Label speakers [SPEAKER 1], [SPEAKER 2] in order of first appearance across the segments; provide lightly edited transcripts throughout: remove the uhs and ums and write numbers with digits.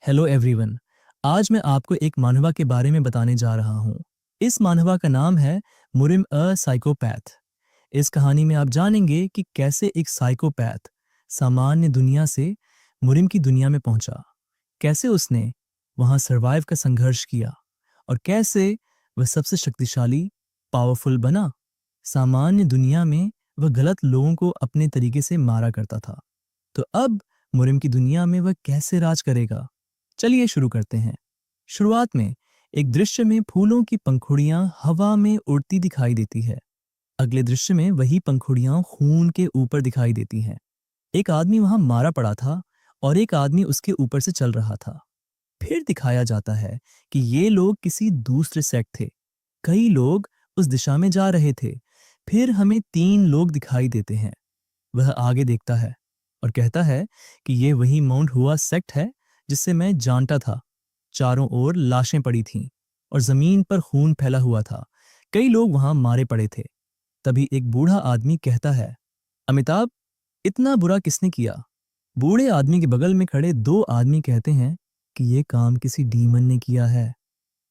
[SPEAKER 1] Hello everyone. आज मैं आपको एक मानवा के बारे में बताने जा रहा हूँ। इस मानवा का नाम है मुरिम अ साइकोपैथ। इस कहानी में आप जानेंगे कि कैसे एक साइकोपैथ सामान्य दुनिया से मुरिम की दुनिया में पहुंचा, कैसे उसने वहां सरवाइव का संघर्ष किया और कैसे वह सबसे शक्तिशाली पावरफुल बना। सामान्य दुनिया में वह गलत लोगों को अपने तरीके से मारा करता था, तो अब मुरिम की दुनिया में वह कैसे राज करेगा। चलिए शुरू करते हैं। शुरुआत में एक दृश्य में फूलों की पंखुड़ियां हवा में उड़ती दिखाई देती है। अगले दृश्य में वही पंखुड़ियां खून के ऊपर दिखाई देती हैं। एक आदमी वहां मारा पड़ा था और एक आदमी उसके ऊपर से चल रहा था। फिर दिखाया जाता है कि ये लोग किसी दूसरे सेक्ट थे। कई लोग उस दिशा में जा रहे थे। फिर हमें 3 लोग दिखाई देते हैं। वह आगे देखता है और कहता है कि ये वही माउंट हुआ सेक्ट है जिससे मैं जानता था। चारों ओर लाशें पड़ी थीं और जमीन पर खून फैला हुआ था। कई लोग वहां मारे पड़े थे। तभी एक बूढ़ा आदमी कहता है, अमिताभ, इतना बुरा किसने किया? बूढ़े आदमी के बगल में खड़े 2 आदमी कहते हैं कि ये काम किसी डीमन ने किया है।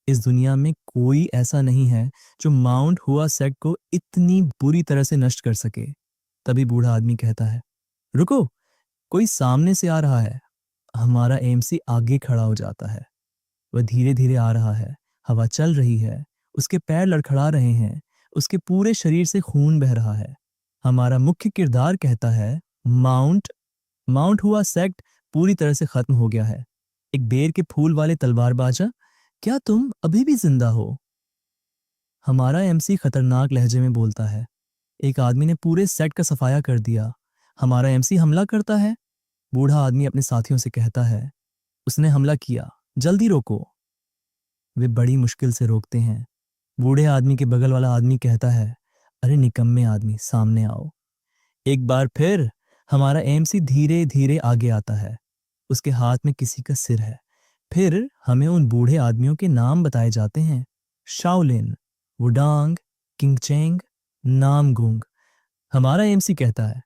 [SPEAKER 1] इस दुनिया में कोई ऐसा नहीं है जो माउंट हुआ सेक्ट को इतनी बुरी तरह से नष्ट कर सके। तभी बूढ़ा आदमी कहता है, रुको, कोई सामने से आ रहा है। हमारा एमसी आगे खड़ा हो जाता है। वह धीरे धीरे आ रहा है। हवा चल रही है। उसके पैर लड़खड़ा रहे हैं। उसके पूरे शरीर से खून बह रहा है। हमारा मुख्य किरदार कहता है, माउंट माउंट हुआ सेक्ट पूरी तरह से खत्म हो गया है। एक बेर के फूल वाले तलवारबाजा, क्या तुम अभी भी जिंदा हो? हमारा एमसी खतरनाक लहजे में बोलता है, एक आदमी ने पूरे सेट का सफाया कर दिया। हमारा एमसी हमला करता है। बूढ़ा आदमी अपने साथियों से कहता है, उसने हमला किया, जल्दी रोको। वे बड़ी मुश्किल से रोकते हैं। बूढ़े आदमी के बगल वाला आदमी कहता है, अरे निकम्मे आदमी, सामने आओ। एक बार फिर हमारा एमसी धीरे धीरे आगे आता है। उसके हाथ में किसी का सिर है। फिर हमें उन बूढ़े आदमियों के नाम बताए जाते हैं, शाओलिन, वुडांग, किंगचेंग, नामगुंग। हमारा एमसी कहता है,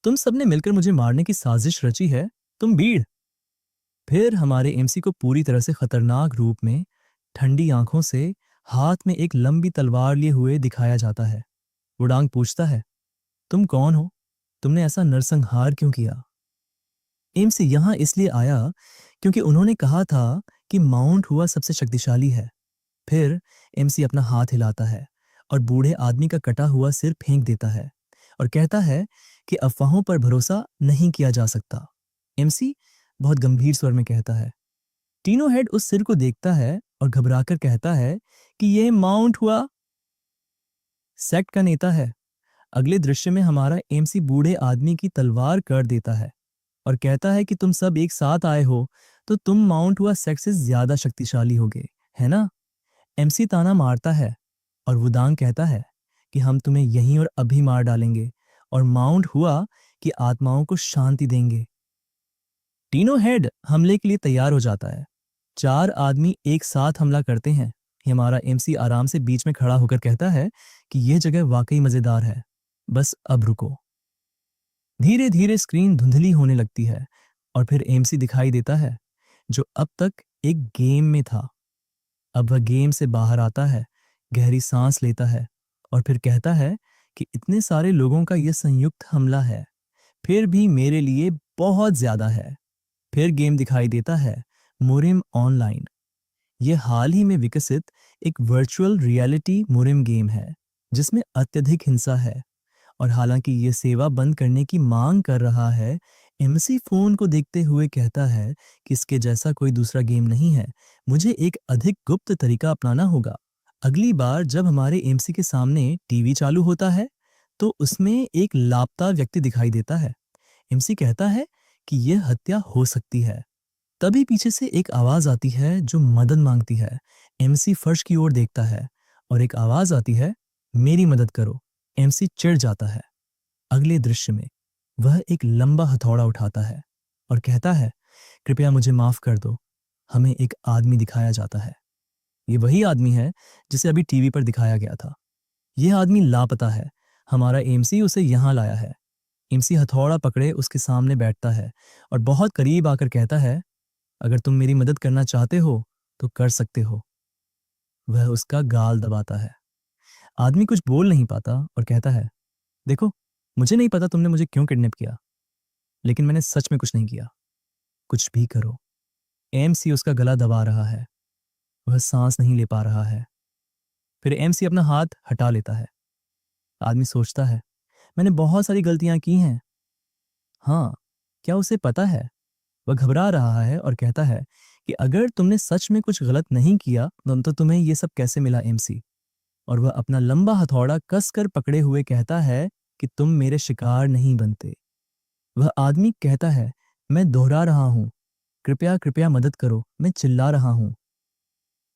[SPEAKER 1] तुम सबने मिलकर मुझे मारने की साजिश रची है, तुम भीड़। फिर हमारे एमसी को पूरी तरह से खतरनाक रूप में ठंडी आंखों से हाथ में एक लंबी तलवार लिए हुए दिखाया जाता है। वुडांग पूछता है, तुम कौन हो? तुमने ऐसा नरसंहार क्यों किया? एमसी यहां इसलिए आया क्योंकि उन्होंने कहा था कि माउंट हुआ सबसे शक्तिशाली है। फिर एमसी अपना हाथ हिलाता है और बूढ़े आदमी का कटा हुआ सिर फेंक देता है और कहता है कि अफवाहों पर भरोसा नहीं किया जा सकता। एमसी बहुत गंभीर स्वर में कहता है। टीनो हेड उस सिर को देखता है और घबराकर कहता है कि यह माउंट हुआ सेक्ट का नेता है। अगले दृश्य में हमारा एमसी बूढ़े आदमी की तलवार कर देता है और कहता है कि तुम सब एक साथ आए हो तो तुम माउंट हुआ सेक्ट से ज्यादा शक्तिशाली होगे, है ना? एमसी ताना मारता है और वुदांग कहता है कि हम तुम्हें यहीं और अभी मार डालेंगे और माउंट हुआ कि आत्माओं को शांति देंगे। तीनों हेड हमले के लिए तैयार हो जाता है। 4 आदमी एक साथ हमला करते हैं। हमारा एमसी आराम से बीच में खड़ा होकर कहता है कि यह जगह वाकई मजेदार है, बस अब रुको। धीरे धीरे स्क्रीन धुंधली होने लगती है और फिर एमसी दिखाई देता है जो अब तक एक गेम में था। अब वह गेम से बाहर आता है, गहरी सांस लेता है और फिर कहता है कि इतने सारे लोगों का यह संयुक्त हमला है, फिर भी मेरे लिए बहुत ज्यादा है। फिर गेम दिखाई देता है, मुरिम ऑनलाइन। यह हाल ही में विकसित एक वर्चुअल रियलिटी मुरिम गेम है जिसमें अत्यधिक हिंसा है और हालांकि यह सेवा बंद करने की मांग कर रहा है, एमसी फोन को देखते हुए कहता है कि इसके जैसा कोई दूसरा गेम नहीं है। मुझे एक अधिक गुप्त तरीका अपनाना होगा। अगली बार जब हमारे एमसी के सामने टीवी चालू होता है तो उसमें एक लापता व्यक्ति दिखाई देता है। एमसी कहता है कि यह हत्या हो सकती है। तभी पीछे से एक आवाज आती है जो मदद मांगती है। एमसी फर्श की ओर देखता है और एक आवाज आती है, मेरी मदद करो। एमसी चिढ़ जाता है। अगले दृश्य में वह एक लंबा हथौड़ा उठाता है और कहता है, कृपया मुझे माफ कर दो। हमें एक आदमी दिखाया जाता है। ये वही आदमी है जिसे अभी टीवी पर दिखाया गया था। यह आदमी लापता है। हमारा एमसी उसे यहां लाया है। एमसी हथौड़ा पकड़े उसके सामने बैठता है और बहुत करीब आकर कहता है, अगर तुम मेरी मदद करना चाहते हो तो कर सकते हो। वह उसका गाल दबाता है। आदमी कुछ बोल नहीं पाता और कहता है, देखो, मुझे नहीं पता तुमने मुझे क्यों किडनैप किया, लेकिन मैंने सच में कुछ नहीं किया। कुछ भी करो। एमसी उसका गला दबा रहा है। वह सांस नहीं ले पा रहा है। फिर एमसी अपना हाथ हटा लेता है। आदमी सोचता है, मैंने बहुत सारी गलतियां की हैं। हाँ, क्या उसे पता है? वह घबरा रहा है और कहता है कि अगर तुमने सच में कुछ गलत नहीं किया तो तुम्हें ये सब कैसे मिला एमसी? और वह अपना लंबा हथौड़ा कसकर पकड़े हुए कहता है कि तुम मेरे शिकार नहीं बनते। वह आदमी कहता है, मैं दोहरा रहा हूं, कृपया कृपया मदद करो, मैं चिल्ला रहा हूं।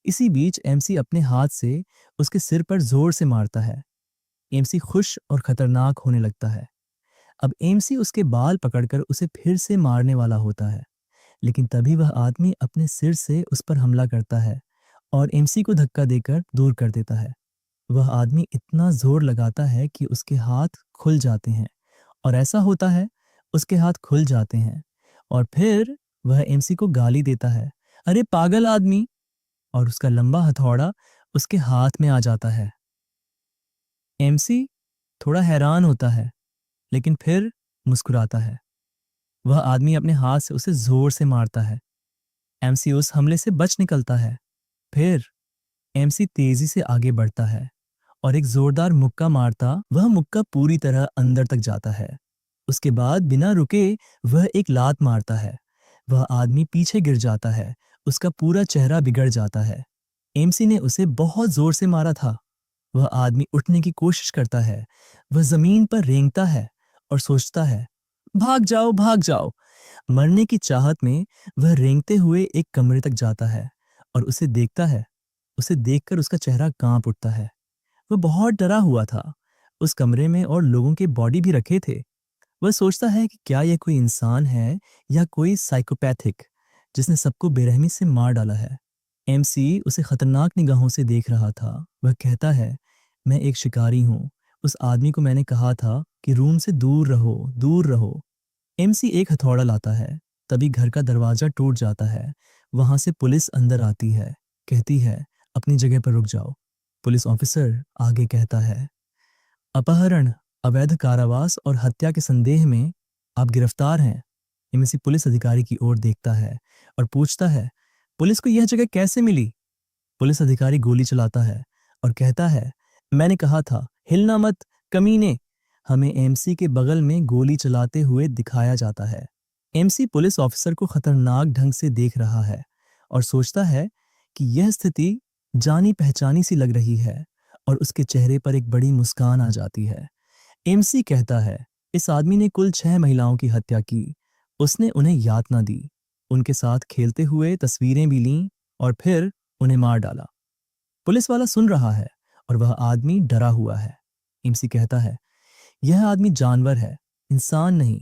[SPEAKER 1] इसी बीच एमसी अपने हाथ से उसके सिर पर जोर से मारता है। एमसी खुश और खतरनाक होने लगता है। अब एमसी उसके बाल पकड़कर उसे फिर से मारने वाला होता है, लेकिन तभी वह आदमी अपने सिर से उस पर हमला करता है और एमसी को धक्का देकर दूर कर देता है। वह आदमी इतना जोर लगाता है कि उसके हाथ खुल जाते हैं, और ऐसा होता है, उसके हाथ खुल जाते हैं और फिर वह एमसी को गाली देता है, अरे पागल आदमी, और उसका लंबा हथौड़ा उसके हाथ में आ जाता है। एमसी थोड़ा हैरान होता है, लेकिन फिर मुस्कुराता है। वह आदमी अपने हाथ से उसे जोर से मारता है। एमसी उस हमले से बच निकलता है। फिर एमसी तेजी से आगे बढ़ता है और एक जोरदार मुक्का मारता वह मुक्का पूरी तरह अंदर तक जाता है। उसके बाद बिना रुके वह एक लात मारता है। वह आदमी पीछे गिर जाता है। उसका पूरा चेहरा बिगड़ जाता है। एमसी ने उसे बहुत जोर से मारा था। वह आदमी उठने की कोशिश करता है। वह जमीन पर रेंगता है और सोचता है, भाग जाओ, भाग जाओ। मरने की चाहत में वह रेंगते हुए एक कमरे तक जाता है और उसे देखता है। उसे देखकर उसका चेहरा कांप उठता है। वह बहुत डरा हुआ था। उस कमरे में और लोगों के बॉडी भी रखे थे। वह सोचता है कि क्या यह कोई इंसान है या कोई साइकोपैथिक जिसने सबको बेरहमी से मार डाला है। एमसी उसे खतरनाक निगाहों से देख रहा था। वह कहता है, मैं एक शिकारी हूँ। उस आदमी को मैंने कहा था कि रूम से दूर रहो, दूर रहो। एमसी एक हथौड़ा लाता है। तभी घर का दरवाजा टूट जाता है। वहां से पुलिस अंदर आती है। कहती है, अपनी जगह पर रुक जाओ। पुलिस ऑफिसर आगे कहता है, अपहरण, अवैध कारावास और हत्या के संदेह में आप गिरफ्तार हैं। एमसी पुलिस अधिकारी की ओर देखता है और पूछता है, पुलिस को यह जगह कैसे मिली? पुलिस अधिकारी गोली चलाता है और कहता है, मैंने कहा था, हिलना मत, कमीने। हमें एमसी के बगल में गोली चलाते हुए दिखाया जाता है। एमसी पुलिस ऑफिसर को खतरनाक ढंग से देख रहा है और सोचता है कि यह स्थिति जानी पहचानी सी लग रही है, और उसके चेहरे पर एक बड़ी मुस्कान आ जाती है। एमसी कहता है, इस आदमी ने कुल 6 महिलाओं की हत्या की। उसने उन्हें यातना दी, उनके साथ खेलते हुए तस्वीरें भी लीं और फिर उन्हें मार डाला। पुलिस वाला सुन रहा है और वह आदमी डरा हुआ है। एमसी कहता है, यह आदमी जानवर है, इंसान नहीं।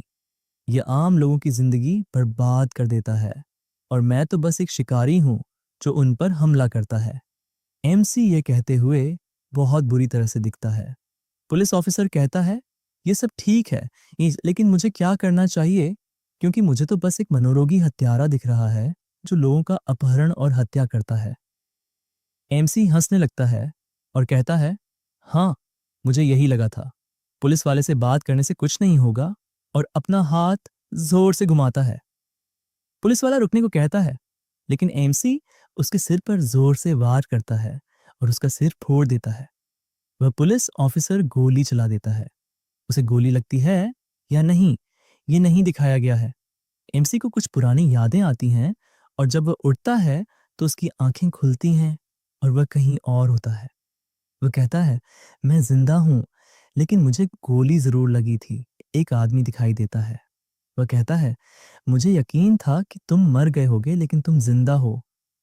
[SPEAKER 1] यह आम लोगों की जिंदगी बर्बाद कर देता है, और मैं तो बस एक शिकारी हूं जो उन पर हमला करता है। एमसी ये कहते हुए बहुत बुरी तरह से दिखता है। पुलिस ऑफिसर कहता है, ये सब ठीक है, लेकिन मुझे क्या करना चाहिए, क्योंकि मुझे तो बस एक मनोरोगी हत्यारा दिख रहा है जो लोगों का अपहरण और हत्या करता है। एमसी हंसने लगता है और कहता है, हाँ, मुझे यही लगा था। पुलिस वाले से बात करने से कुछ नहीं होगा, और अपना हाथ जोर से घुमाता है। पुलिस वाला रुकने को कहता है, लेकिन एमसी उसके सिर पर जोर से वार करता है और उसका सिर फोड़ देता है। वह पुलिस ऑफिसर गोली चला देता है। उसे गोली लगती है या नहीं, ये नहीं दिखाया गया है। एमसी को कुछ पुरानी यादें आती हैं, और जब वह उठता है तो उसकी आंखें खुलती हैं और वह कहीं और होता है। वह कहता है, मैं जिंदा हूं, लेकिन मुझे गोली जरूर लगी थी। एक आदमी दिखाई देता है। वह कहता है, मुझे यकीन था कि तुम मर गए होगे, लेकिन तुम जिंदा हो।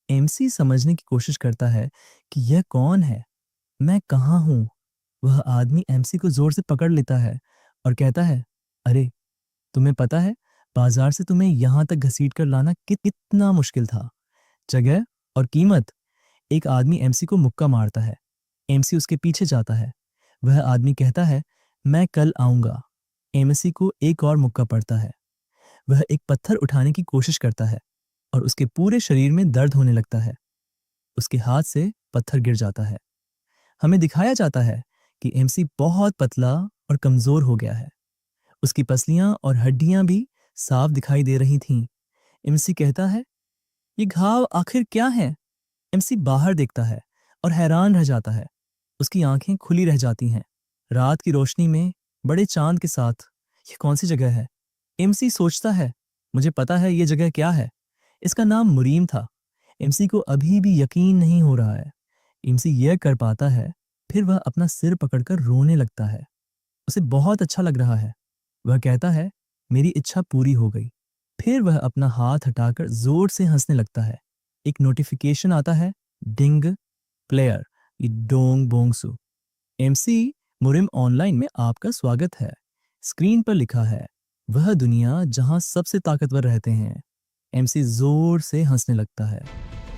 [SPEAKER 1] एमसी समझने की कोशिश करता है कि यह कौन है, मैं कहाँ हूँ। वह आदमी एमसी को जोर से पकड़ लेता है और कहता है, अरे, तुम्हें पता है, बाजार से तुम्हें यहाँ तक घसीट कर लाना कितना मुश्किल था। जगह और कीमत। एक आदमी एमसी को मुक्का मारता है। एमसी उसके पीछे जाता है। वह आदमी कहता है, मैं कल आऊंगा। एमसी को एक और मुक्का पड़ता है। वह एक पत्थर उठाने की कोशिश करता है और उसके पूरे शरीर में दर्द होने लगता है। उसके हाथ से पत्थर गिर जाता है। हमें दिखाया जाता है कि एमसी बहुत पतला और कमजोर हो गया है। उसकी पसलियां और हड्डियां भी साफ दिखाई दे रही थीं। एमसी कहता है, ये घाव आखिर क्या है? एमसी बाहर देखता है और हैरान रह जाता है। उसकी आंखें खुली रह जाती हैं। रात की रोशनी में बड़े चांद के साथ ये कौन सी जगह है? एमसी सोचता है, मुझे पता है ये जगह क्या है। इसका नाम मुरीम था। एमसी को अभी भी यकीन नहीं हो रहा है। एमसी यह कर पाता है, फिर वह अपना सिर पकड़कर रोने लगता है। उसे बहुत अच्छा लग रहा है। वह कहता है, मेरी इच्छा पूरी हो गई। फिर वह अपना हाथ हटाकर जोर से हंसने लगता है। एक नोटिफिकेशन आता है, डिंग प्लेयर डोंग बोंगसू। एमसी मुरिम ऑनलाइन में आपका स्वागत है। स्क्रीन पर लिखा है, वह दुनिया जहां सबसे ताकतवर रहते हैं। एमसी जोर से हंसने लगता है।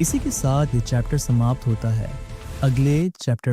[SPEAKER 1] इसी के साथ ये चैप्टर समाप्त होता है। अगले चैप्टर